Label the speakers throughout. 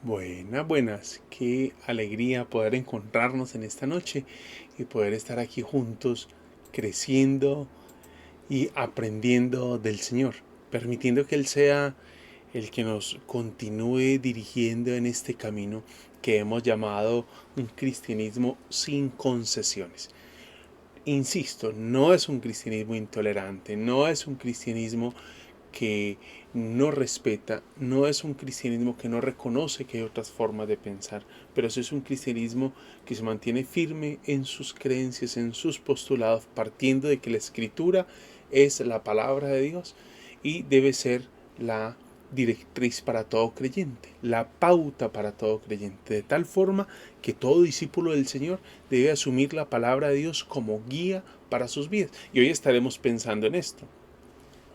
Speaker 1: Buenas. Qué alegría poder encontrarnos en esta noche y poder estar aquí juntos creciendo y aprendiendo del Señor, permitiendo que Él sea el que nos continúe dirigiendo en este camino que hemos llamado un cristianismo sin concesiones. Insisto, no es un cristianismo intolerante, no es un cristianismo que no respeta, no es un cristianismo que no reconoce que hay otras formas de pensar, pero sí es un cristianismo que se mantiene firme en sus creencias, en sus postulados, partiendo de que la escritura es la palabra de Dios y debe ser la directriz para todo creyente, la pauta para todo creyente, de tal forma que todo discípulo del Señor debe asumir la palabra de Dios como guía para sus vidas. Y hoy estaremos pensando en esto.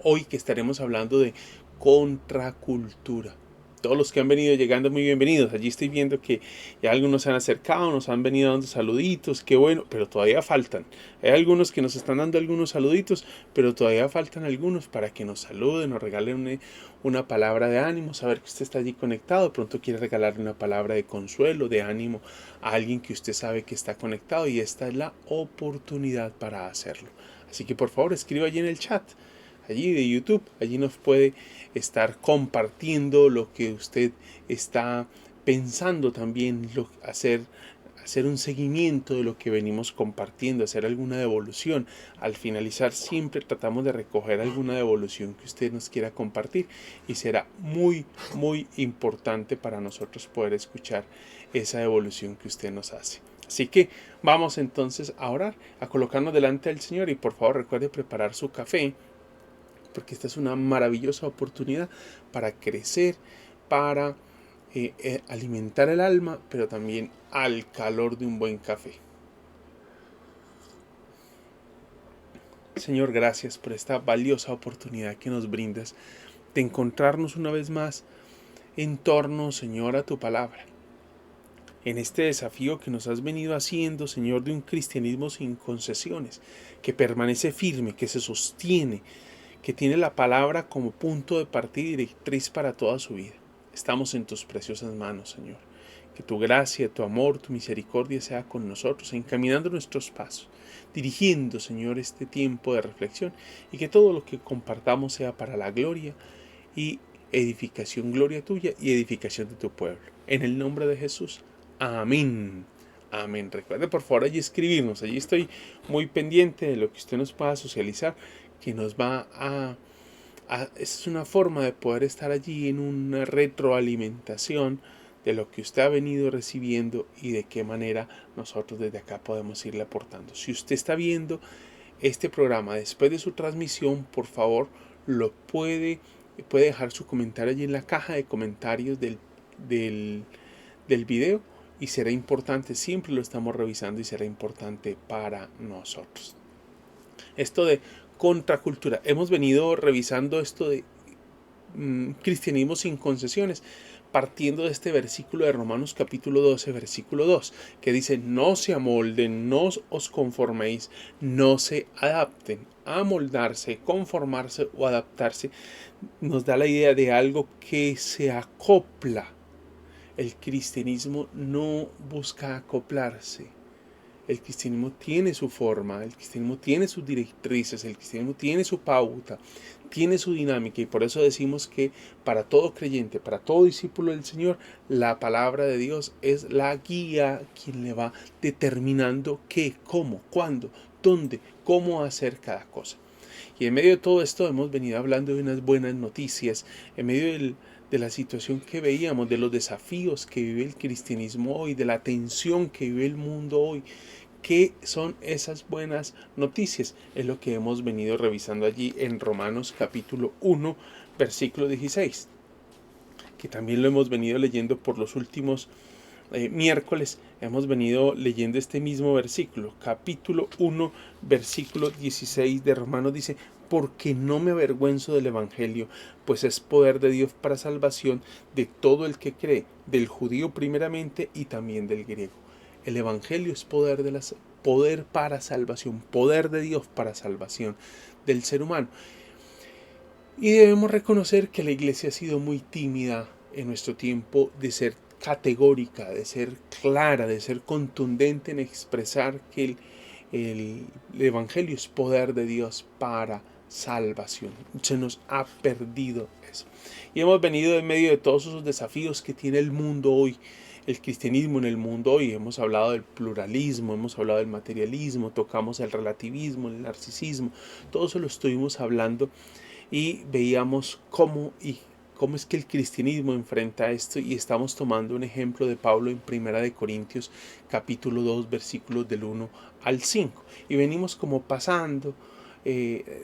Speaker 1: Hoy que estaremos hablando de contracultura. Todos los que han venido llegando, muy bienvenidos. Allí estoy viendo que ya algunos se han acercado, nos han venido dando saluditos, qué bueno, pero todavía faltan. Hay algunos que nos están dando algunos saluditos, pero todavía faltan algunos para que nos saluden, nos regalen una palabra de ánimo, saber que usted está allí conectado. De pronto quiere regalarle una palabra de consuelo, de ánimo a alguien que usted sabe que está conectado y esta es la oportunidad para hacerlo. Así que por favor escriba allí en el chat allí de YouTube. Allí nos puede estar compartiendo lo que usted está pensando también, hacer un seguimiento de lo que venimos compartiendo, hacer alguna devolución. Al finalizar siempre tratamos de recoger alguna devolución que usted nos quiera compartir y será muy importante para nosotros poder escuchar esa devolución que usted nos hace. Así que vamos entonces a orar, a colocarnos delante del Señor y por favor recuerde preparar su café, porque esta es una maravillosa oportunidad para crecer, para alimentar el alma, pero también al calor de un buen café. Señor, gracias por esta valiosa oportunidad que nos brindas de encontrarnos una vez más en torno, Señor, a tu palabra. En este desafío que nos has venido haciendo, Señor, de un cristianismo sin concesiones, que permanece firme, que se sostiene, que tiene la palabra como punto de partida y directriz para toda su vida. Estamos en tus preciosas manos, Señor. Que tu gracia, tu amor, tu misericordia sea con nosotros, encaminando nuestros pasos, dirigiendo, Señor, este tiempo de reflexión y que todo lo que compartamos sea para la gloria y edificación, gloria tuya y edificación de tu pueblo. En el nombre de Jesús. Amén. Amén. Recuerde por favor allí escribirnos. Allí estoy muy pendiente de lo que usted nos pueda socializar, que nos va es una forma de poder estar allí en una retroalimentación de lo que usted ha venido recibiendo y de qué manera nosotros desde acá podemos irle aportando. Si usted está viendo este programa después de su transmisión, por favor, puede dejar su comentario allí en la caja de comentarios del video y será importante, siempre lo estamos revisando y será importante para nosotros. Esto de contracultura, hemos venido revisando esto de cristianismo sin concesiones, partiendo de este versículo de Romanos capítulo 12, versículo 2, que dice: no se amolden, no os conforméis, no se adapten. Amoldarse, conformarse o adaptarse nos da la idea de algo que se acopla. El cristianismo no busca acoplarse. El cristianismo tiene su forma, el cristianismo tiene sus directrices, el cristianismo tiene su pauta, tiene su dinámica, y por eso decimos que para todo creyente, para todo discípulo del Señor, la palabra de Dios es la guía quien le va determinando qué, cómo, cuándo, dónde, cómo hacer cada cosa. Y en medio de todo esto hemos venido hablando de unas buenas noticias, en medio de la situación que veíamos, de los desafíos que vive el cristianismo hoy, de la tensión que vive el mundo hoy. ¿Qué son esas buenas noticias? Es lo que hemos venido revisando allí en Romanos capítulo 1, versículo 16, que también lo hemos venido leyendo por los últimos miércoles. Hemos venido leyendo este mismo versículo, capítulo 1, versículo 16 de Romanos dice: porque no me avergüenzo del Evangelio, pues es poder de Dios para salvación de todo el que cree, del judío primeramente y también del griego. El Evangelio es poder para salvación, poder de Dios para salvación del ser humano. Y debemos reconocer que la iglesia ha sido muy tímida en nuestro tiempo de ser categórica, de ser clara, de ser contundente en expresar que el Evangelio es poder de Dios para salvación. Se nos ha perdido eso. Y hemos venido en medio de todos esos desafíos que tiene el mundo hoy, el cristianismo en el mundo hoy. Hemos hablado del pluralismo, hemos hablado del materialismo, tocamos el relativismo, el narcisismo, todo eso lo estuvimos hablando y veíamos cómo es que el cristianismo enfrenta esto, y estamos tomando un ejemplo de Pablo en Primera de Corintios capítulo 2 versículos del 1 al 5, y venimos como pasando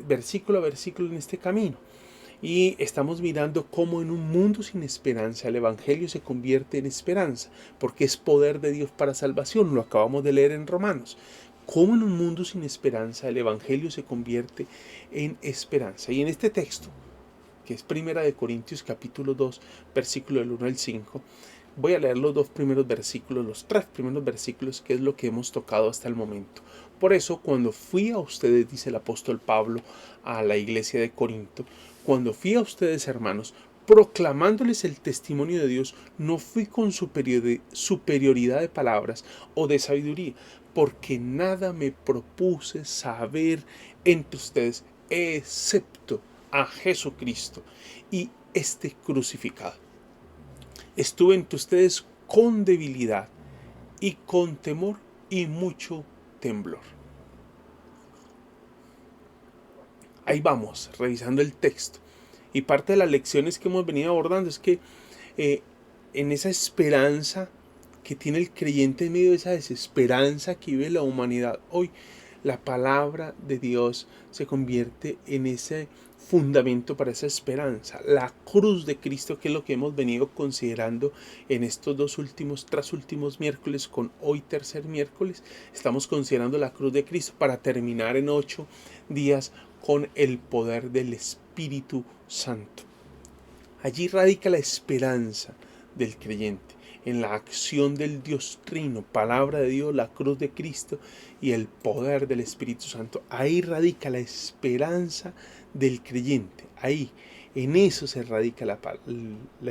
Speaker 1: versículo a versículo en este camino, y estamos mirando cómo en un mundo sin esperanza el Evangelio se convierte en esperanza, porque es poder de Dios para salvación. Lo acabamos de leer en Romanos. Cómo en un mundo sin esperanza el Evangelio se convierte en esperanza. Y en este texto, que es Primera de Corintios capítulo 2, versículo del 1 al 5, voy a leer los dos primeros versículos, los tres primeros versículos, que es lo que hemos tocado hasta el momento. Por eso, cuando fui a ustedes, dice el apóstol Pablo a la iglesia de Corinto, cuando fui a ustedes, hermanos, proclamándoles el testimonio de Dios, no fui con superioridad de palabras o de sabiduría, porque nada me propuse saber entre ustedes, excepto a Jesucristo y este crucificado. Estuve entre ustedes con debilidad y con temor y mucho temblor. Ahí vamos, revisando el texto. Y parte de las lecciones que hemos venido abordando es que en esa esperanza que tiene el creyente en medio de esa desesperanza que vive la humanidad hoy, la palabra de Dios se convierte en ese fundamento para esa esperanza. La cruz de Cristo, que es lo que hemos venido considerando en estos tres últimos miércoles, con hoy tercer miércoles, estamos considerando la cruz de Cristo para terminar en 8 días con el poder del Espíritu Santo. Allí radica la esperanza del creyente, en la acción del Dios Trino, palabra de Dios, la cruz de Cristo y el poder del Espíritu Santo. Ahí radica la esperanza del creyente. Ahí, en eso se radica la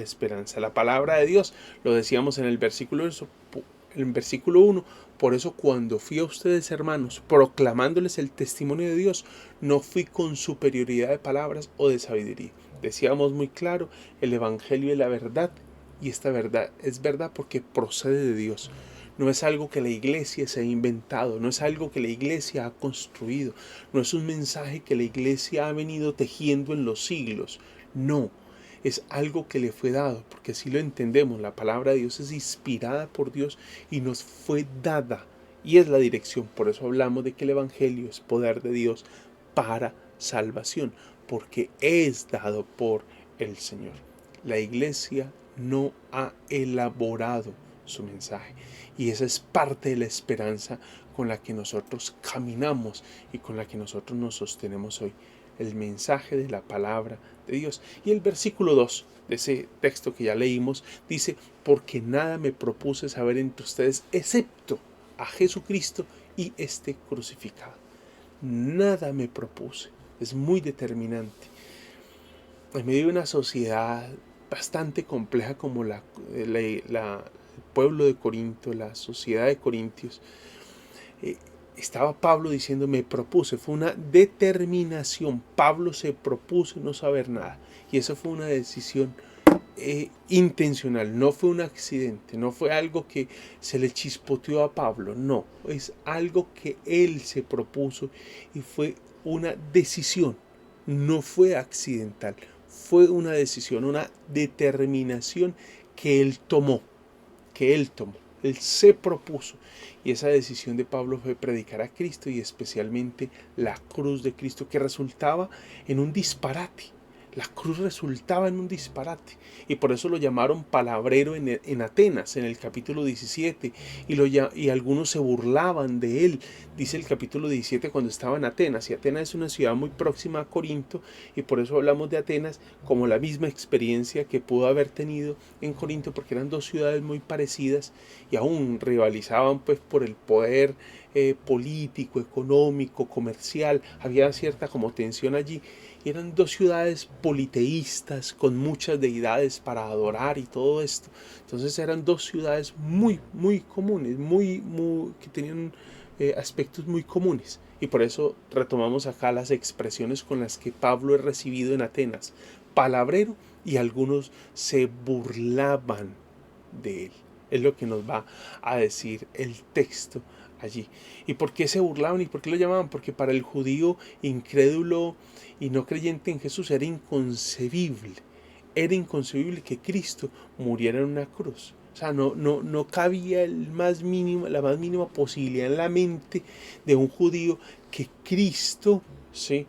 Speaker 1: esperanza. La palabra de Dios, lo decíamos en el versículo 1, por eso cuando fui a ustedes, hermanos, proclamándoles el testimonio de Dios, no fui con superioridad de palabras o de sabiduría. Decíamos muy claro, el Evangelio es la verdad, y esta verdad es verdad porque procede de Dios. No es algo que la iglesia se ha inventado, no es algo que la iglesia ha construido, no es un mensaje que la iglesia ha venido tejiendo en los siglos. No, es algo que le fue dado, porque así lo entendemos. La palabra de Dios es inspirada por Dios y nos fue dada, y es la dirección. Por eso hablamos de que el Evangelio es poder de Dios para salvación, porque es dado por el Señor. La iglesia no ha elaborado su mensaje, y esa es parte de la esperanza con la que nosotros caminamos y con la que nosotros nos sostenemos hoy, el mensaje de la palabra de Dios. Y el versículo 2 de ese texto que ya leímos dice: porque nada me propuse saber entre ustedes excepto a Jesucristo y este crucificado. Nada me propuse. Es muy determinante. En medio de una sociedad bastante compleja como el pueblo de Corinto, la sociedad de Corintios, estaba Pablo diciendo: me propuse. Fue una determinación. Pablo se propuso no saber nada, y eso fue una decisión intencional. No fue un accidente, no fue algo que se le chispoteó a Pablo, no, es algo que él se propuso y fue una decisión. No fue accidental, fue una decisión, una determinación que él tomó. Él se propuso, y esa decisión de Pablo fue predicar a Cristo, y especialmente la cruz de Cristo, que resultaba en un disparate. La cruz resultaba en un disparate, y por eso lo llamaron palabrero en Atenas, en el capítulo 17, y algunos se burlaban de él. Dice el capítulo 17 cuando estaba en Atenas, y Atenas es una ciudad muy próxima a Corinto, y por eso hablamos de Atenas como la misma experiencia que pudo haber tenido en Corinto, porque eran dos ciudades muy parecidas, y aún rivalizaban pues por el poder político, económico, comercial. Había cierta como tensión allí, y eran dos ciudades politeístas con muchas deidades para adorar y todo esto. Entonces eran dos ciudades muy comunes, que tenían aspectos muy comunes. Y por eso retomamos acá las expresiones con las que Pablo es recibido en Atenas: palabrero, y algunos se burlaban de él. Es lo que nos va a decir el texto allí. ¿Y por qué se burlaban y por qué lo llamaban? Porque para el judío incrédulo y no creyente en Jesús era inconcebible que Cristo muriera en una cruz. O sea, no cabía la más mínima posibilidad en la mente de un judío que Cristo, ¿sí?,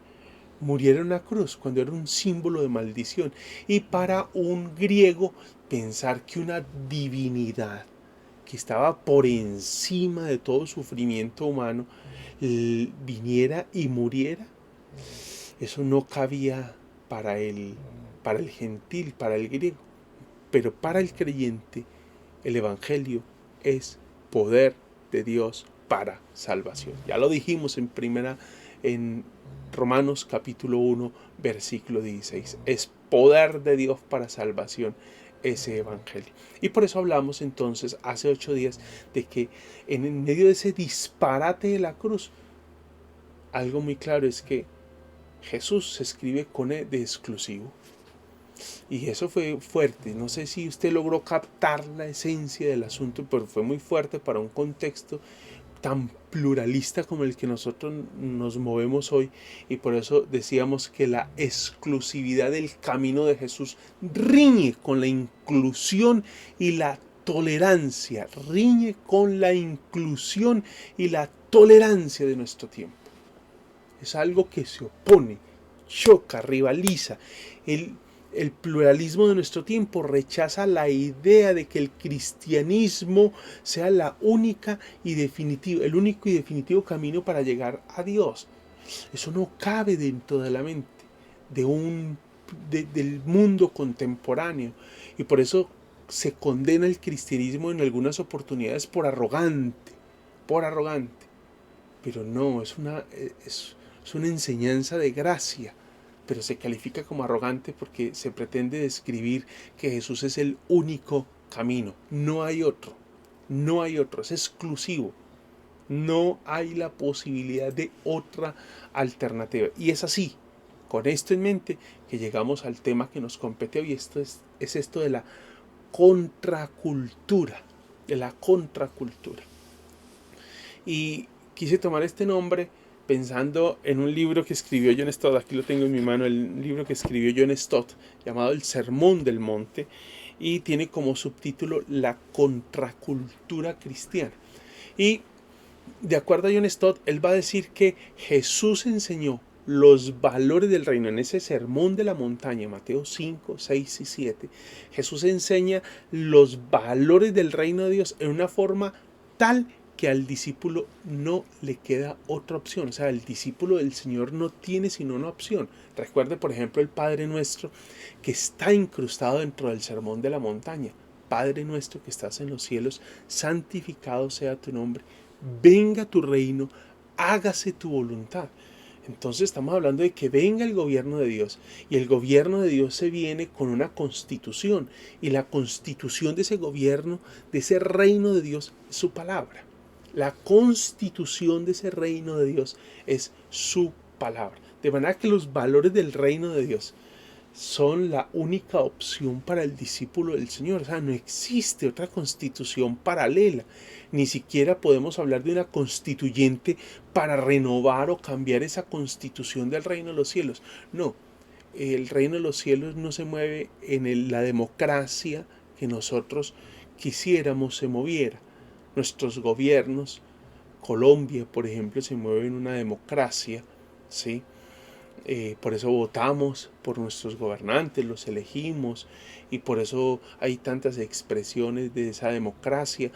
Speaker 1: muriera en una cruz, cuando era un símbolo de maldición. Y para un griego, pensar que una divinidad que estaba por encima de todo sufrimiento humano viniera y muriera, eso no cabía para el gentil, para el griego. Pero para el creyente, el evangelio es poder de Dios para salvación. Ya lo dijimos en Romanos capítulo 1, versículo 16. Es poder de Dios para salvación ese evangelio. Y por eso hablamos entonces hace 8 días de que en medio de ese disparate de la cruz, algo muy claro es que Jesús se escribe con E de exclusivo. Y eso fue fuerte. No sé si usted logró captar la esencia del asunto, pero fue muy fuerte para un contexto tan pluralista como el que nosotros nos movemos hoy. Y por eso decíamos que la exclusividad del camino de Jesús riñe con la inclusión y la tolerancia. Riñe con la inclusión y la tolerancia de nuestro tiempo. Es algo que se opone, choca, rivaliza. El pluralismo de nuestro tiempo rechaza la idea de que el cristianismo sea el único y definitivo camino para llegar a Dios. Eso no cabe dentro de la mente del mundo contemporáneo. Y por eso se condena el cristianismo en algunas oportunidades por arrogante. Pero no, es una enseñanza de gracia. Pero se califica como arrogante porque se pretende describir que Jesús es el único camino. No hay otro, es exclusivo. No hay la posibilidad de otra alternativa. Y es así, con esto en mente, que llegamos al tema que nos compete hoy. Esto es esto de la contracultura. Y quise tomar este nombre pensando en un libro que escribió John Stott. Aquí lo tengo en mi mano, el libro que escribió John Stott, llamado El Sermón del Monte, y tiene como subtítulo La contracultura cristiana. Y de acuerdo a John Stott, él va a decir que Jesús enseñó los valores del reino en ese sermón de la montaña, Mateo 5, 6 y 7. Jesús enseña los valores del reino de Dios en una forma tal que al discípulo no le queda otra opción. O sea, el discípulo del Señor no tiene sino una opción. Recuerde, por ejemplo, el Padre Nuestro que está incrustado dentro del sermón de la montaña. Padre nuestro que estás en los cielos, santificado sea tu nombre. Venga tu reino, hágase tu voluntad. Entonces estamos hablando de que venga el gobierno de Dios, y el gobierno de Dios se viene con una constitución, y la constitución de ese gobierno, de ese reino de Dios, es su palabra. La constitución de ese reino de Dios es su palabra. De manera que los valores del reino de Dios son la única opción para el discípulo del Señor. O sea, no existe otra constitución paralela. Ni siquiera podemos hablar de una constituyente para renovar o cambiar esa constitución del reino de los cielos. No, el reino de los cielos no se mueve en la democracia que nosotros quisiéramos se moviera. Nuestros gobiernos, Colombia, por ejemplo, se mueve en una democracia, ¿sí? Por eso votamos por nuestros gobernantes, los elegimos, y por eso hay tantas expresiones de esa democracia,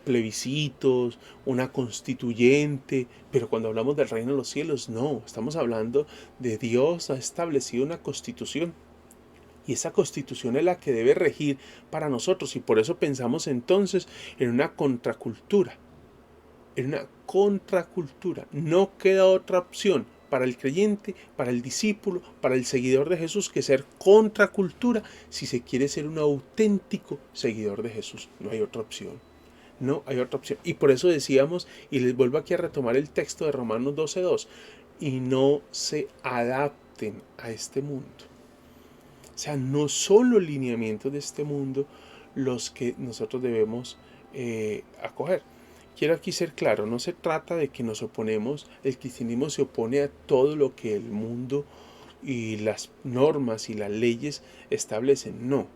Speaker 1: plebiscitos, una constituyente. Pero cuando hablamos del reino de los cielos, no, estamos hablando de Dios ha establecido una constitución, y esa constitución es la que debe regir para nosotros. Y por eso pensamos entonces en una contracultura. No queda otra opción para el creyente, para el discípulo, para el seguidor de Jesús que ser contracultura si se quiere ser un auténtico seguidor de Jesús. No hay otra opción. No hay otra opción. Y por eso decíamos, y les vuelvo aquí a retomar el texto de Romanos 12:2, y no se adapten a este mundo. O sea, no son los lineamientos de este mundo los que nosotros debemos acoger. Quiero aquí ser claro, no se trata de que nos oponemos, el cristianismo se opone a todo lo que el mundo y las normas y las leyes establecen, no.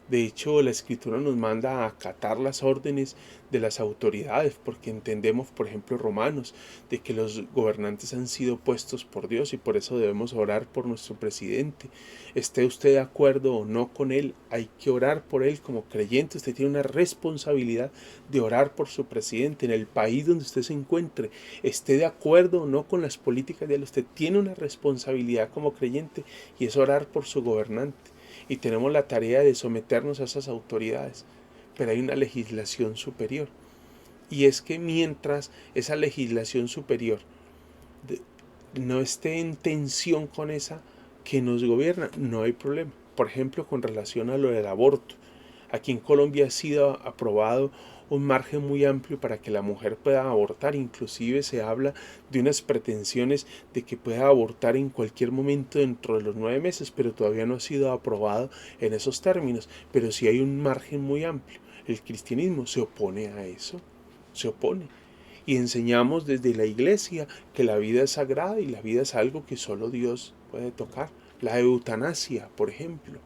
Speaker 1: De hecho, la Escritura nos manda a acatar las órdenes de las autoridades, porque entendemos, por ejemplo, Romanos, de que los gobernantes han sido puestos por Dios y por eso debemos orar por nuestro presidente. Esté usted de acuerdo o no con él, hay que orar por él como creyente. Usted tiene una responsabilidad de orar por su presidente en el país donde usted se encuentre. Esté de acuerdo o no con las políticas de él, usted tiene una responsabilidad como creyente y es orar por su gobernante. Y tenemos la tarea de someternos a esas autoridades, pero hay una legislación superior. Y es que mientras esa legislación superior no esté en tensión con esa que nos gobierna, no hay problema. Por ejemplo, con relación a lo del aborto. Aquí en Colombia ha sido aprobado un margen muy amplio para que la mujer pueda abortar. Inclusive se habla de unas pretensiones de que pueda abortar en cualquier momento dentro de los 9 meses, pero todavía no ha sido aprobado en esos términos. Pero sí hay un margen muy amplio. El cristianismo se opone a eso, se opone. Y enseñamos desde la iglesia que la vida es sagrada y la vida es algo que solo Dios puede tocar. La eutanasia, por ejemplo.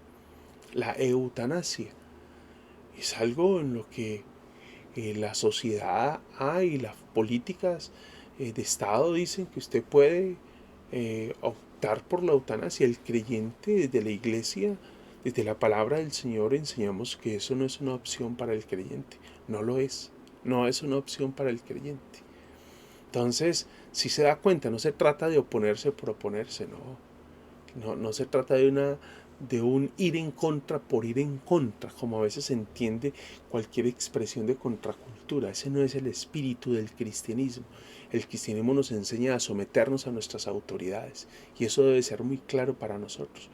Speaker 1: La eutanasia es algo en lo que la sociedad y las políticas de Estado dicen que usted puede optar por la eutanasia. El creyente desde la iglesia, desde la palabra del Señor, enseñamos que eso no es una opción para el creyente. No lo es. No es una opción para el creyente. Entonces, si se da cuenta, no se trata de oponerse por oponerse, no se trata de un ir en contra por ir en contra, como a veces se entiende cualquier expresión de contracultura. Ese no es el espíritu del cristianismo. El cristianismo nos enseña a someternos a nuestras autoridades y eso debe ser muy claro para nosotros.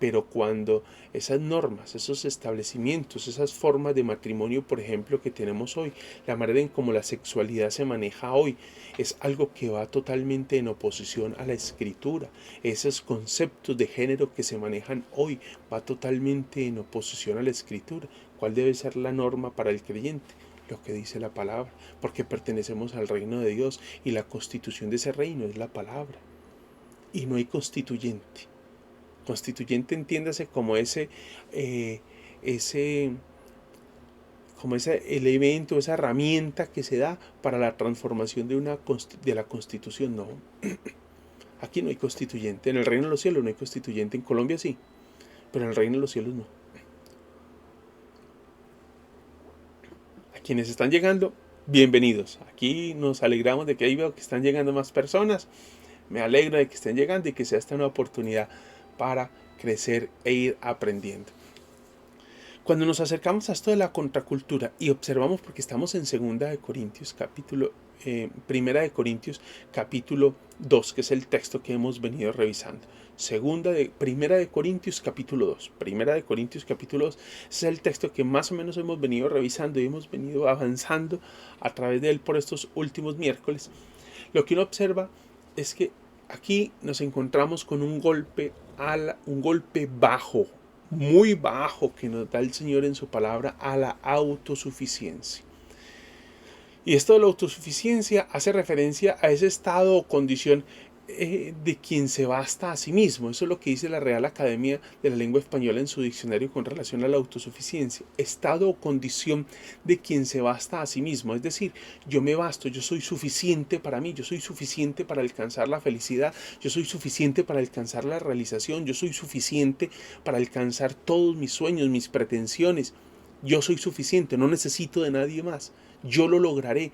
Speaker 1: Pero cuando esas normas, esos establecimientos, esas formas de matrimonio, por ejemplo, que tenemos hoy, la manera en cómo la sexualidad se maneja hoy, es algo que va totalmente en oposición a la escritura. Esos conceptos de género que se manejan hoy va totalmente en oposición a la escritura. ¿Cuál debe ser la norma para el creyente? Lo que dice la palabra, porque pertenecemos al reino de Dios y la constitución de ese reino es la palabra. Y no hay constituyente. Constituyente entiéndase como ese elemento, esa herramienta que se da para la transformación de la Constitución. No, aquí no hay constituyente. En el reino de los cielos no hay constituyente. En Colombia sí, pero en el reino de los cielos no. A quienes están llegando, bienvenidos. Aquí nos alegramos de que ahí veo que están llegando más personas. Me alegro de que estén llegando y que sea esta una oportunidad para crecer e ir aprendiendo. Cuando nos acercamos a esto de la contracultura y observamos, porque estamos en Primera de Corintios capítulo 2, que es el texto que hemos venido revisando. Primera de Corintios capítulo 2. Primera de Corintios capítulo 2 es el texto que más o menos hemos venido revisando y hemos venido avanzando a través de él por estos últimos miércoles. Lo que uno observa es que aquí nos encontramos con un golpe bajo, muy bajo, que nos da el Señor en su palabra a la autosuficiencia. Y esto de la autosuficiencia hace referencia a ese estado o condición de quien se basta a sí mismo. Eso es lo que dice la Real Academia de la Lengua Española en su diccionario con relación a la autosuficiencia. Estado o condición de quien se basta a sí mismo. Es decir, yo me basto, yo soy suficiente para mí, yo soy suficiente para alcanzar la felicidad, yo soy suficiente para alcanzar la realización, yo soy suficiente para alcanzar todos mis sueños, mis pretensiones. Yo soy suficiente, no necesito de nadie más. Yo lo lograré.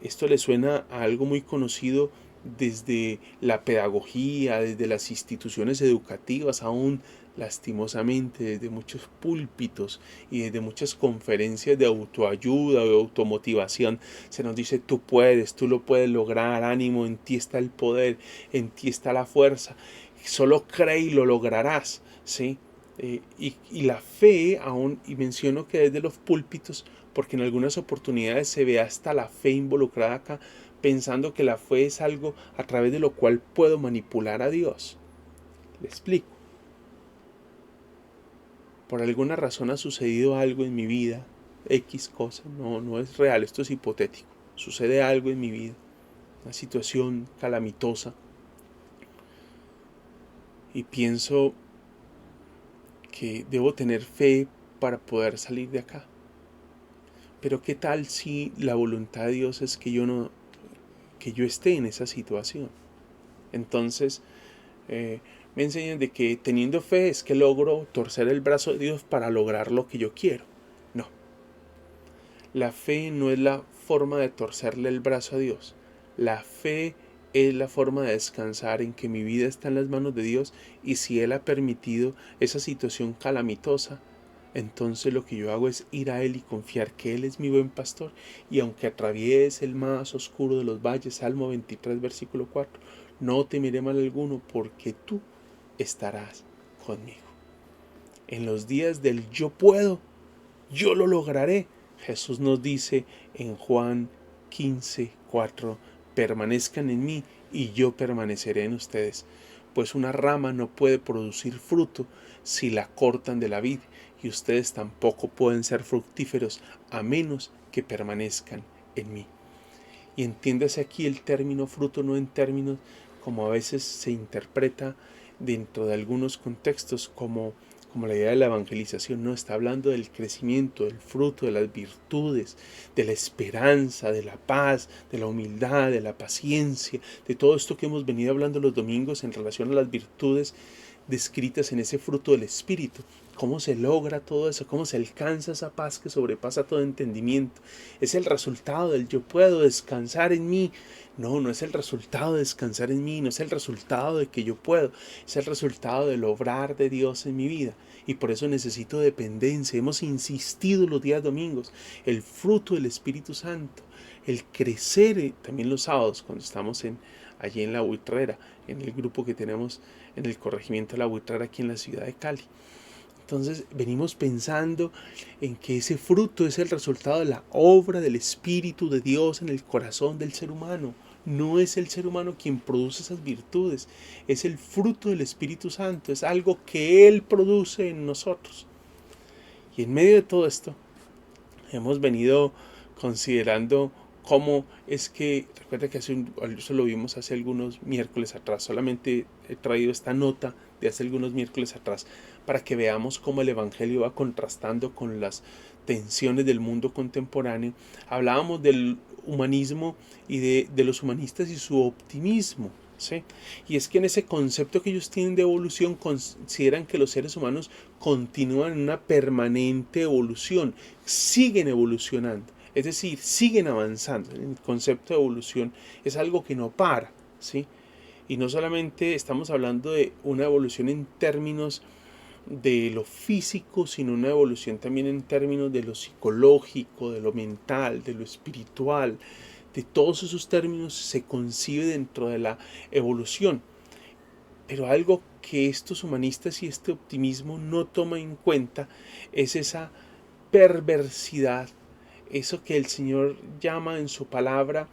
Speaker 1: Esto le suena a algo muy conocido desde la pedagogía, desde las instituciones educativas, aún lastimosamente desde muchos púlpitos y desde muchas conferencias de autoayuda o de automotivación se nos dice: tú puedes, tú lo puedes lograr, ánimo, en ti está el poder, en ti está la fuerza, solo cree y lo lograrás, ¿sí? Y la fe aún, y menciono que desde los púlpitos, porque en algunas oportunidades se ve hasta la fe involucrada acá, pensando que la fe es algo a través de lo cual puedo manipular a Dios. Le explico. Por alguna razón ha sucedido algo en mi vida, X cosa, no es real, esto es hipotético. Sucede algo en mi vida, una situación calamitosa, y pienso que debo tener fe para poder salir de acá. Pero ¿qué tal si la voluntad de Dios es que yo esté en esa situación? Entonces me enseñan de que teniendo fe es que logro torcer el brazo de Dios para lograr lo que yo quiero. No, la fe no es la forma de torcerle el brazo a Dios. La fe es la forma de descansar en que mi vida está en las manos de Dios, y si Él ha permitido esa situación calamitosa, entonces lo que yo hago es ir a Él y confiar que Él es mi buen pastor, y aunque atraviese el más oscuro de los valles, Salmo 23, versículo 4, no temeré mal alguno, porque tú estarás conmigo. En los días del yo puedo, yo lo lograré. Jesús nos dice en Juan 15, 4, permanezcan en mí y yo permaneceré en ustedes, pues una rama no puede producir fruto si la cortan de la vid, y ustedes tampoco pueden ser fructíferos a menos que permanezcan en mí. Y entiéndase aquí el término fruto no en términos como a veces se interpreta dentro de algunos contextos como la idea de la evangelización. No, está hablando del crecimiento, del fruto, de las virtudes, de la esperanza, de la paz, de la humildad, de la paciencia, de todo esto que hemos venido hablando los domingos en relación a las virtudes descritas en ese fruto del Espíritu. ¿Cómo se logra todo eso? ¿Cómo se alcanza esa paz que sobrepasa todo entendimiento? Es el resultado del yo puedo descansar en mí. No, no es el resultado de descansar en mí, no es el resultado de que yo puedo, es el resultado del obrar de Dios en mi vida. Y por eso necesito dependencia. Hemos insistido los días domingos, el fruto del Espíritu Santo, el crecer, también los sábados cuando estamos allí en la Buitrera, en el grupo que tenemos en el corregimiento de la Buitrera aquí en la ciudad de Cali. Entonces venimos pensando en que ese fruto es el resultado de la obra del Espíritu de Dios en el corazón del ser humano. No es el ser humano quien produce esas virtudes, es el fruto del Espíritu Santo, es algo que Él produce en nosotros. Y en medio de todo esto, hemos venido considerando cómo es que, recuerda que eso lo vimos hace algunos miércoles atrás, solamente he traído esta nota de hace algunos miércoles atrás para que veamos cómo el Evangelio va contrastando con las tensiones del mundo contemporáneo. Hablábamos del humanismo y de los humanistas y su optimismo, ¿sí? Y es que en ese concepto que ellos tienen de evolución consideran que los seres humanos continúan en una permanente evolución, siguen evolucionando, es decir, siguen avanzando. El concepto de evolución es algo que no para, ¿sí? Y no solamente estamos hablando de una evolución en términos de lo físico, sino una evolución también en términos de lo psicológico, de lo mental, de lo espiritual. De todos esos términos se concibe dentro de la evolución. Pero algo que estos humanistas y este optimismo no toman en cuenta es esa perversidad, eso que el Señor llama en su palabra,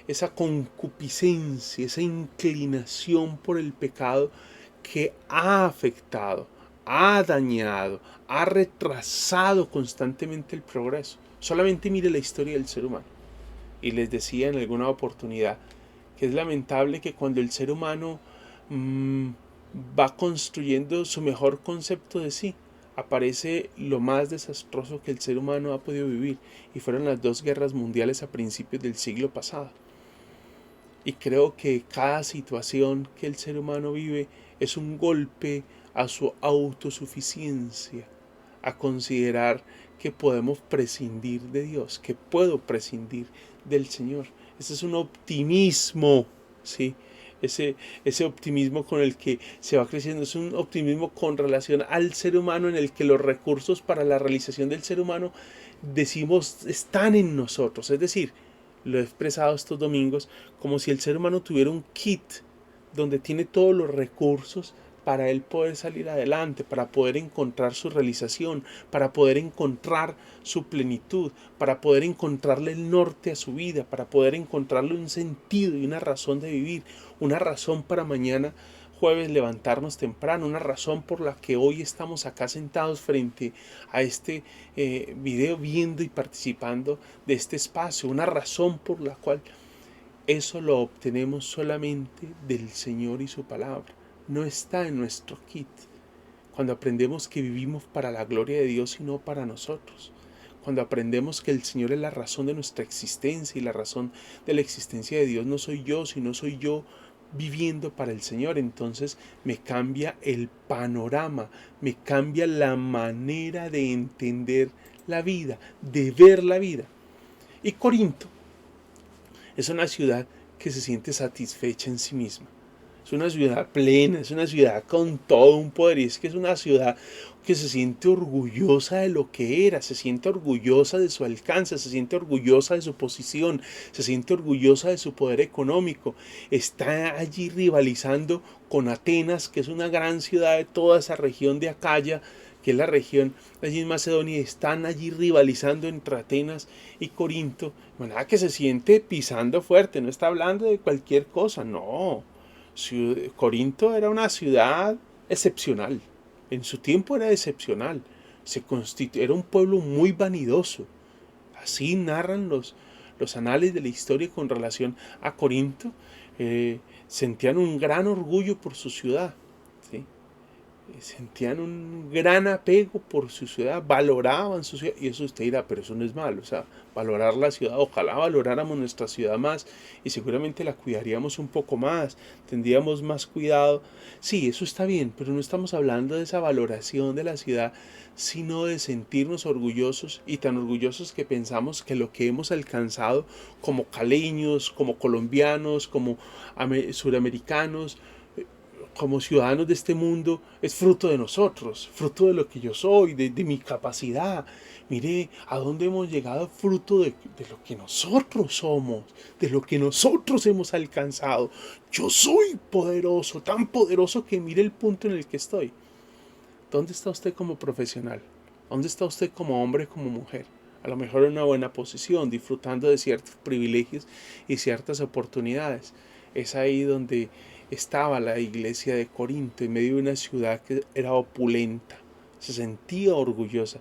Speaker 1: esa concupiscencia, esa inclinación por el pecado que ha afectado, ha dañado, ha retrasado constantemente el progreso. Solamente mire la historia del ser humano. Y les decía en alguna oportunidad que es lamentable que cuando el ser humano va construyendo su mejor concepto de sí, aparece lo más desastroso que el ser humano ha podido vivir, y fueron las 2 guerras mundiales a principios del siglo pasado. Y creo que cada situación que el ser humano vive es un golpe a su autosuficiencia, a considerar que podemos prescindir de Dios, que puedo prescindir del Señor. Ese es un optimismo, ¿sí? ese optimismo con el que se va creciendo. Es un optimismo con relación al ser humano, en el que los recursos para la realización del ser humano, decimos, están en nosotros. Es decir, lo he expresado estos domingos, como si el ser humano tuviera un kit donde tiene todos los recursos para él poder salir adelante, para poder encontrar su realización, para poder encontrar su plenitud, para poder encontrarle el norte a su vida, para poder encontrarle un sentido y una razón de vivir, una razón para mañana jueves levantarnos temprano, una razón por la que hoy estamos acá sentados frente a este video, viendo y participando de este espacio, una razón por la cual eso lo obtenemos solamente del Señor y su palabra. No está en nuestro kit. Cuando aprendemos que vivimos para la gloria de Dios y no para nosotros. Cuando aprendemos que el Señor es la razón de nuestra existencia y la razón de la existencia de Dios no soy yo, sino soy yo viviendo para el Señor, entonces me cambia el panorama, me cambia la manera de entender la vida, de ver la vida. Y Corinto es una ciudad que se siente satisfecha en sí misma. Es una ciudad plena, es una ciudad con todo un poder. Y es que es una ciudad que se siente orgullosa de lo que era, se siente orgullosa de su alcance, se siente orgullosa de su posición, se siente orgullosa de su poder económico. Está allí rivalizando con Atenas, que es una gran ciudad de toda esa región de Acaya, que es la región de allí en Macedonia. Están allí rivalizando entre Atenas y Corinto. De manera que se siente pisando fuerte, no está hablando de cualquier cosa, no. Corinto era una ciudad excepcional, en su tiempo era excepcional, era un pueblo muy vanidoso. Así narran los anales de la historia con relación a Corinto. Sentían un gran orgullo por su ciudad, ¿sí? Sentían un gran apego por su ciudad, valoraban su ciudad, y eso usted dirá, pero eso no es malo, o sea, valorar la ciudad, ojalá valoráramos nuestra ciudad más y seguramente la cuidaríamos un poco más, tendríamos más cuidado, sí, eso está bien, pero no estamos hablando de esa valoración de la ciudad, sino de sentirnos orgullosos, y tan orgullosos que pensamos que lo que hemos alcanzado como caleños, como colombianos, como suramericanos, como ciudadanos de este mundo, es fruto de nosotros, fruto de lo que yo soy, de mi capacidad. Mire a dónde hemos llegado, fruto de lo que nosotros somos, de lo que nosotros hemos alcanzado. Yo soy poderoso, tan poderoso que mire el punto en el que estoy. ¿Dónde está usted como profesional? ¿Dónde está usted como hombre, como mujer? A lo mejor en una buena posición, disfrutando de ciertos privilegios y ciertas oportunidades. Es ahí donde estaba la iglesia de Corinto, en medio de una ciudad que era opulenta. Se sentía orgullosa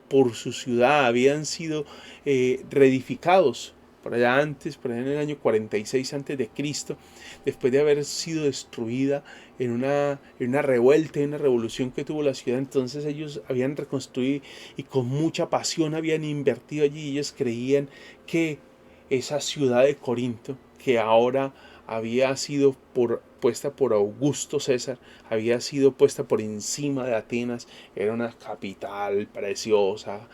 Speaker 1: por su ciudad. Habían sido reedificados por allá antes, por allá en el año 46 antes de Cristo, después de haber sido destruida en una revuelta, en una revolución que tuvo la ciudad. Entonces ellos habían reconstruido y con mucha pasión habían invertido allí. Ellos creían que esa ciudad de Corinto, que ahora había sido puesta por Augusto César, había sido puesta por encima de Atenas, era una capital preciosa.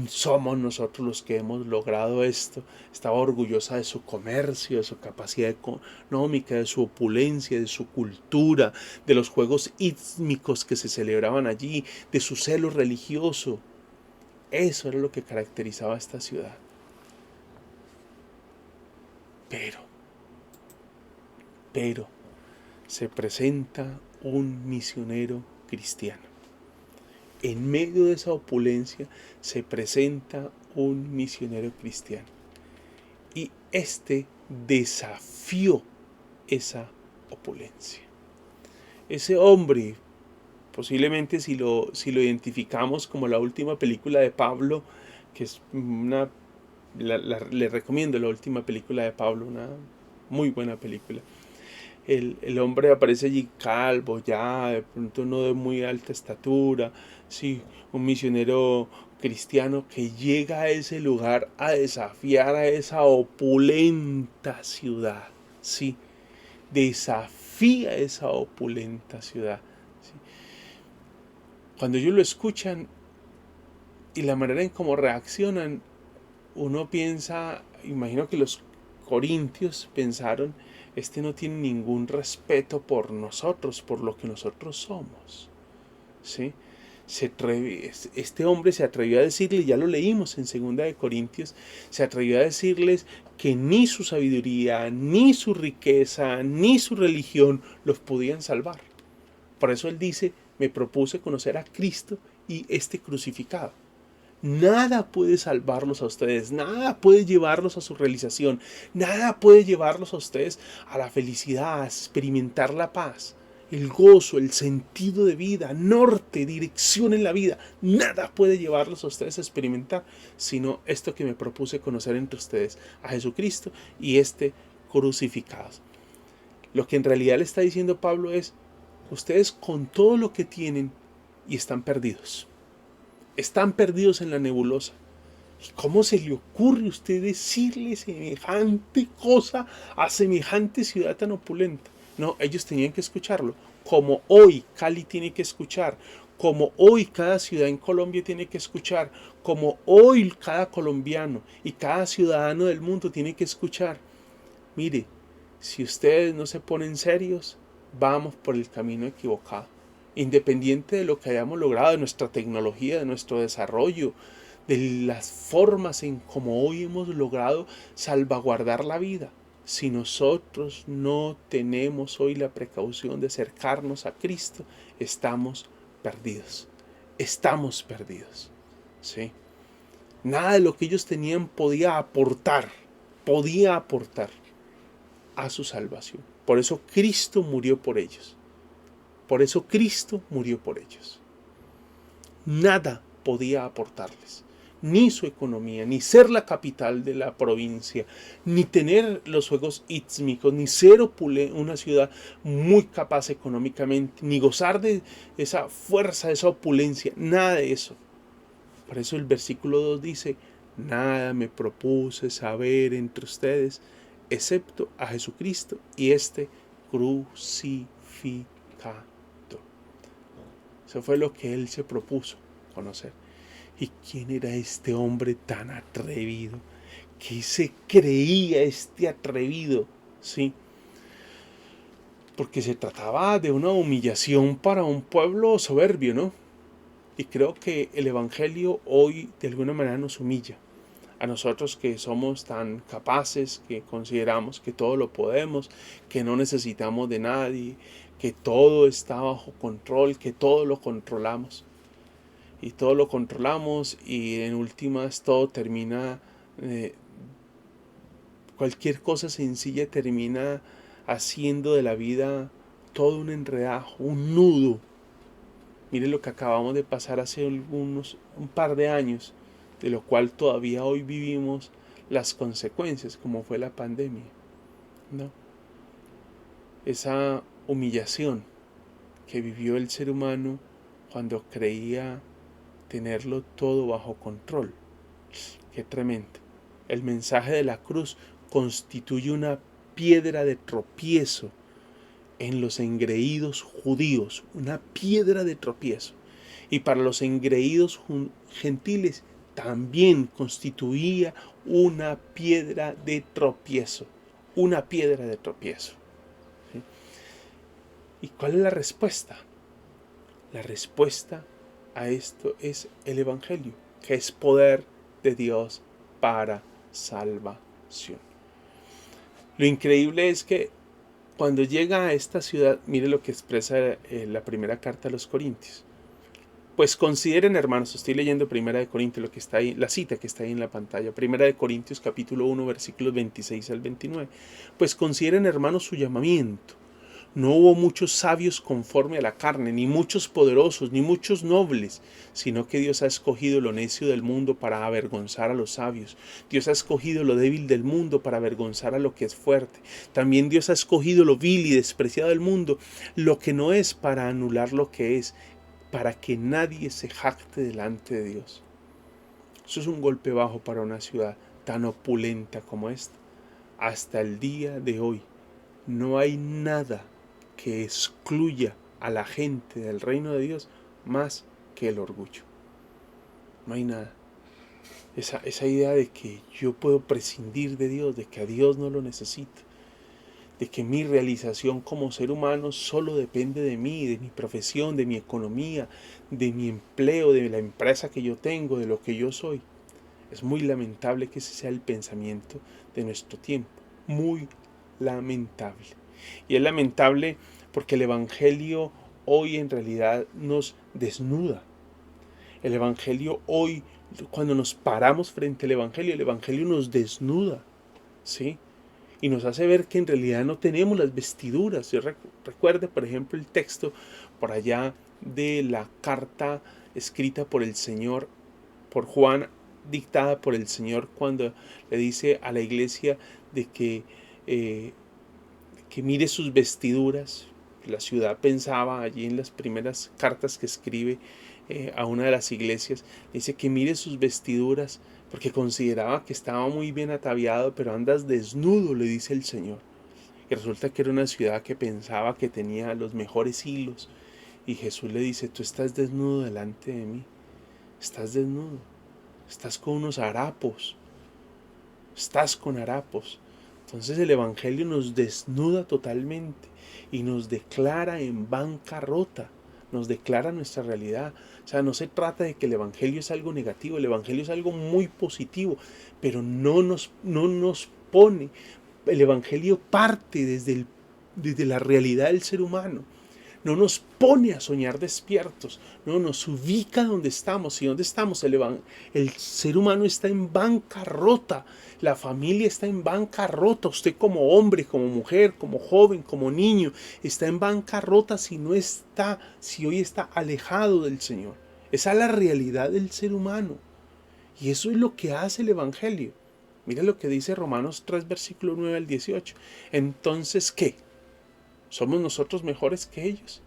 Speaker 1: Somos nosotros los que hemos logrado esto. Estaba orgullosa de su comercio, de su capacidad económica, de su opulencia, de su cultura, de los juegos ísmicos que se celebraban allí, de su celo religioso. Eso era lo que caracterizaba a esta ciudad. Pero se presenta un misionero cristiano. En medio de esa opulencia se presenta un misionero cristiano. Y este desafió esa opulencia. Ese hombre, posiblemente si lo identificamos como la última película de Pablo, que es le recomiendo la última película de Pablo, una muy buena película. El hombre aparece allí calvo, ya de pronto no de muy alta estatura, sí, un misionero cristiano que llega a ese lugar a desafiar a esa opulenta ciudad, sí, desafía esa opulenta ciudad. ¿Sí? Cuando ellos lo escuchan y la manera en cómo reaccionan, uno piensa, imagino que los corintios pensaron Este no tiene ningún respeto por nosotros, por lo que nosotros somos. ¿Sí? Este hombre se atrevió a decirle, ya lo leímos en 2 Corintios, se atrevió a decirles que ni su sabiduría, ni su riqueza, ni su religión los podían salvar. Por eso él dice, me propuse conocer a Cristo y este crucificado. Nada puede salvarlos a ustedes, nada puede llevarlos a su realización, nada puede llevarlos a ustedes a la felicidad, a experimentar la paz, el gozo, el sentido de vida, norte, dirección en la vida. Nada puede llevarlos a ustedes a experimentar, sino esto que me propuse conocer entre ustedes, a Jesucristo y este crucificado. Lo que en realidad le está diciendo Pablo es, ustedes con todo lo que tienen y están perdidos. Están perdidos en la nebulosa. ¿Y cómo se le ocurre a usted decirle semejante cosa a semejante ciudad tan opulenta? No, ellos tenían que escucharlo. Como hoy Cali tiene que escuchar. Como hoy cada ciudad en Colombia tiene que escuchar. Como hoy cada colombiano y cada ciudadano del mundo tiene que escuchar. Mire, si ustedes no se ponen serios, vamos por el camino equivocado. Independiente de lo que hayamos logrado, de nuestra tecnología, de nuestro desarrollo, de las formas en como hoy hemos logrado salvaguardar la vida. Si nosotros no tenemos hoy la precaución de acercarnos a Cristo, estamos perdidos. Estamos perdidos. ¿Sí? Nada de lo que ellos tenían podía aportar a su salvación. Por eso Cristo murió por ellos. Por eso Cristo murió por ellos. Nada podía aportarles. Ni su economía, ni ser la capital de la provincia, ni tener los Juegos Ístmicos, ni ser una ciudad muy capaz económicamente, ni gozar de esa fuerza, de esa opulencia. Nada de eso. Por eso el versículo 2 dice, nada me propuse saber entre ustedes, excepto a Jesucristo y este crucificado. Eso fue lo que él se propuso conocer. ¿Y quién era este hombre tan atrevido? ¿Qué se creía este atrevido? ¿Sí? Porque se trataba de una humillación para un pueblo soberbio, ¿no? Y creo que el Evangelio hoy de alguna manera nos humilla. A nosotros que somos tan capaces, que consideramos que todo lo podemos, que no necesitamos de nadie, que todo está bajo control, que todo lo controlamos. Y todo lo controlamos y en últimas todo termina, cualquier cosa sencilla termina haciendo de la vida todo un enredajo, un nudo. Mire lo que acabamos de pasar hace un par de años, de lo cual todavía hoy vivimos las consecuencias, como fue la pandemia, ¿no? Esa humillación que vivió el ser humano cuando creía tenerlo todo bajo control. Qué tremendo. El mensaje de la cruz constituye una piedra de tropiezo en los engreídos judíos, una piedra de tropiezo. Y para los engreídos gentiles también constituía una piedra de tropiezo, una piedra de tropiezo. ¿Sí? ¿Y cuál es la respuesta? La respuesta a esto es el Evangelio, que es poder de Dios para salvación. Lo increíble es que cuando llega a esta ciudad, mire lo que expresa la primera carta a los Corintios. Pues consideren, hermanos, estoy leyendo Primera de Corintios, lo que está ahí, la cita que está ahí en la pantalla, Primera de Corintios capítulo 1, versículos 26 al 29. Pues consideren, hermanos, su llamamiento. No hubo muchos sabios conforme a la carne, ni muchos poderosos, ni muchos nobles, sino que Dios ha escogido lo necio del mundo para avergonzar a los sabios. Dios ha escogido lo débil del mundo para avergonzar a lo que es fuerte. También Dios ha escogido lo vil y despreciado del mundo, lo que no es, para anular lo que es, para que nadie se jacte delante de Dios. Eso es un golpe bajo para una ciudad tan opulenta como esta. Hasta el día de hoy no hay nada que excluya a la gente del reino de Dios más que el orgullo. No hay nada. Esa idea de que yo puedo prescindir de Dios, de que a Dios no lo necesito, de que mi realización como ser humano solo depende de mí, de mi profesión, de mi economía, de mi empleo, de la empresa que yo tengo, de lo que yo soy. Es muy lamentable que ese sea el pensamiento de nuestro tiempo. Muy lamentable. Y es lamentable porque el Evangelio hoy en realidad nos desnuda. El Evangelio hoy, cuando nos paramos frente al Evangelio, el Evangelio nos desnuda, ¿sí? Y nos hace ver que en realidad no tenemos las vestiduras. Yo recuerde, por ejemplo, el texto por allá de la carta escrita por el Señor, por Juan, dictada por el Señor, cuando le dice a la iglesia de que mire sus vestiduras. La ciudad pensaba allí en las primeras cartas que escribe a una de las iglesias, dice que mire sus vestiduras porque consideraba que estaba muy bien ataviado, pero andas desnudo, le dice el Señor. Y resulta que era una ciudad que pensaba que tenía los mejores hilos. Y Jesús le dice, tú estás desnudo delante de mí, estás desnudo, estás con unos harapos, estás con harapos. Entonces el Evangelio nos desnuda totalmente y nos declara en bancarrota, nos declara nuestra realidad. O sea, no se trata de que el Evangelio es algo negativo, el Evangelio es algo muy positivo, pero no nos pone, el Evangelio parte desde la realidad del ser humano. No nos pone a soñar despiertos, no nos ubica donde estamos. ¿Y dónde estamos? El ser humano está en bancarrota, la familia está en bancarrota, usted como hombre, como mujer, como joven, como niño, está en bancarrota si hoy está alejado del Señor. Esa es la realidad del ser humano. Y eso es lo que hace el Evangelio. Mira lo que dice Romanos 3, versículo 9 al 18. Entonces, ¿qué? ¿Somos nosotros mejores que ellos?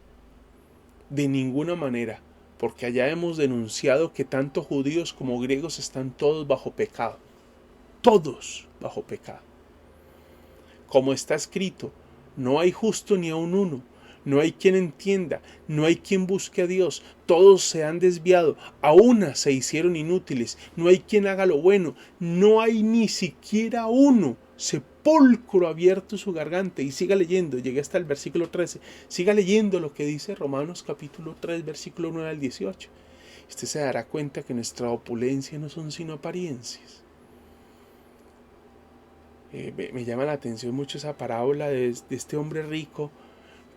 Speaker 1: De ninguna manera, porque allá hemos denunciado que tanto judíos como griegos están todos bajo pecado. Todos bajo pecado. Como está escrito, no hay justo ni aun uno, no hay quien entienda, no hay quien busque a Dios, todos se han desviado, a una se hicieron inútiles, no hay quien haga lo bueno, no hay ni siquiera uno. Sepulcro abierto su garganta. Y siga leyendo, llegué hasta el versículo 13, siga leyendo lo que dice Romanos capítulo 3, versículo 9 al 18. Usted se dará cuenta que nuestra opulencia no son sino apariencias. Me llama la atención mucho esa parábola de este hombre rico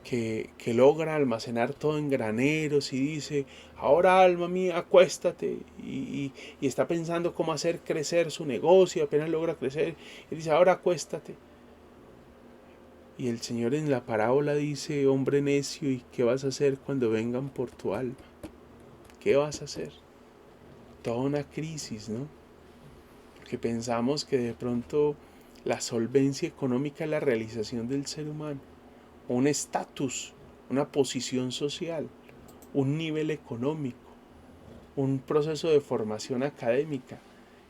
Speaker 1: que logra almacenar todo en graneros y dice, ahora alma mía, acuéstate, y está pensando cómo hacer crecer su negocio, apenas logra crecer, y dice, ahora acuéstate. Y el Señor en la parábola dice, hombre necio, ¿y qué vas a hacer cuando vengan por tu alma? ¿Qué vas a hacer? Toda una crisis, ¿no? Porque pensamos que de pronto la solvencia económica es la realización del ser humano, un estatus, una posición social, un nivel económico, un proceso de formación académica.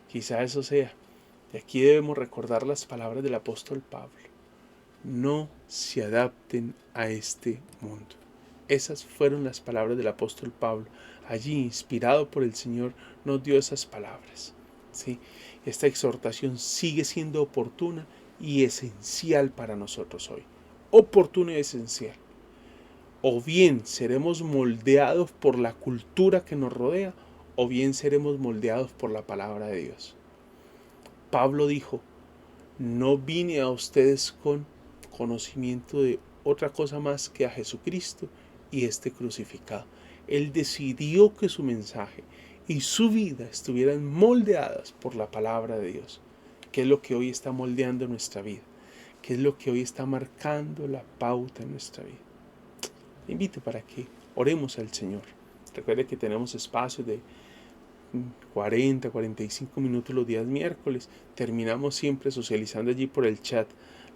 Speaker 1: Quizá eso sea. Y aquí debemos recordar las palabras del apóstol Pablo. No se adapten a este mundo. Esas fueron las palabras del apóstol Pablo. Allí, inspirado por el Señor, nos dio esas palabras. ¿Sí? Esta exhortación sigue siendo oportuna y esencial para nosotros hoy. Oportuna y esencial. O bien seremos moldeados por la cultura que nos rodea, o bien seremos moldeados por la palabra de Dios. Pablo dijo, no vine a ustedes con conocimiento de otra cosa más que a Jesucristo y este crucificado. Él decidió que su mensaje y su vida estuvieran moldeadas por la palabra de Dios, que es lo que hoy está moldeando nuestra vida, que es lo que hoy está marcando la pauta en nuestra vida. Te invito para que oremos al Señor. Recuerde que tenemos espacios de 40, 45 minutos los días miércoles. Terminamos siempre socializando allí por el chat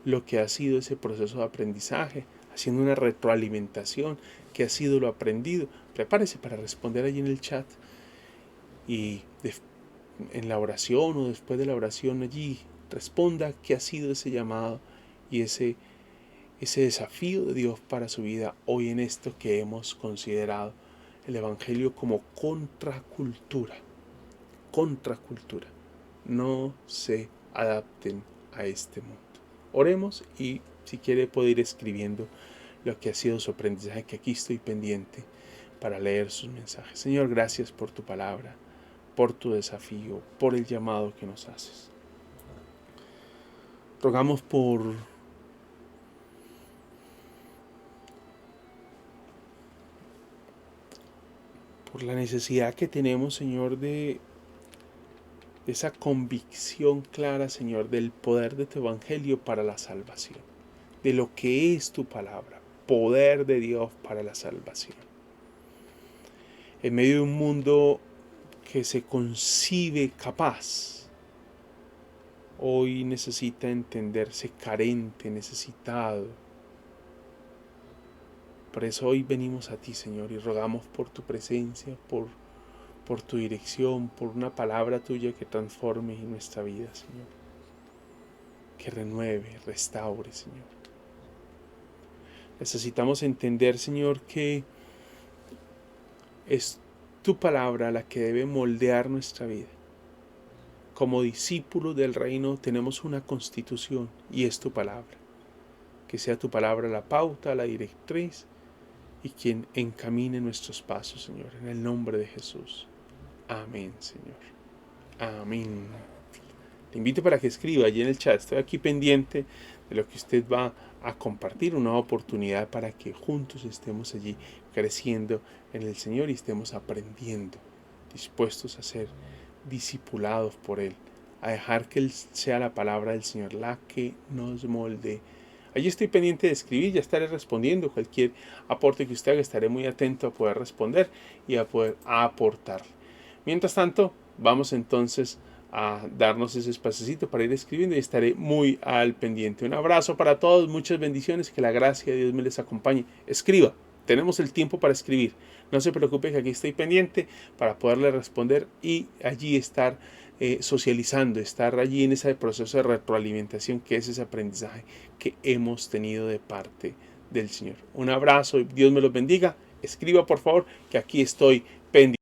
Speaker 1: lo que ha sido ese proceso de aprendizaje, haciendo una retroalimentación, que ha sido lo aprendido. Prepárese para responder allí en el chat y en la oración o después de la oración allí responda qué ha sido ese llamado y ese desafío de Dios para su vida hoy en esto que hemos considerado el Evangelio como contracultura. No se adapten a este mundo. Oremos y Si quiere puede ir escribiendo lo que ha sido su aprendizaje, que aquí estoy pendiente para leer sus mensajes. Señor, gracias por tu palabra, por tu desafío, por el llamado que nos haces. Rogamos por la necesidad que tenemos, Señor, de esa convicción clara, Señor, del poder de tu evangelio para la salvación, de lo que es tu palabra, poder de Dios para la salvación. En medio de un mundo que se concibe capaz, hoy necesita entenderse carente, necesitado. Por eso hoy venimos a ti, Señor, y rogamos por tu presencia, por tu dirección, por una palabra tuya que transforme nuestra vida, Señor. Que renueve, restaure, Señor. Necesitamos entender, Señor, que es tu palabra la que debe moldear nuestra vida. Como discípulos del reino tenemos una constitución y es tu palabra. Que sea tu palabra la pauta, la directriz y quien encamine nuestros pasos, Señor, en el nombre de Jesús. Amén, Señor. Amén. Te invito para que escriba allí en el chat. Estoy aquí pendiente de lo que usted va a compartir, una oportunidad para que juntos estemos allí creciendo en el Señor y estemos aprendiendo, dispuestos a ser discipulados por Él, a dejar que Él sea la palabra del Señor la que nos molde. Allí estoy pendiente de escribir, ya estaré respondiendo cualquier aporte que usted haga, estaré muy atento a poder responder y a poder aportar. Mientras tanto, vamos entonces a darnos ese espacecito para ir escribiendo y estaré muy al pendiente. Un abrazo para todos, muchas bendiciones, que la gracia de Dios me les acompañe. Escriba, tenemos el tiempo para escribir. No se preocupe que aquí estoy pendiente para poderle responder y allí estar socializando, estar allí en ese proceso de retroalimentación que es ese aprendizaje que hemos tenido de parte del Señor. Un abrazo, Dios me los bendiga. Escriba por favor que aquí estoy pendiente.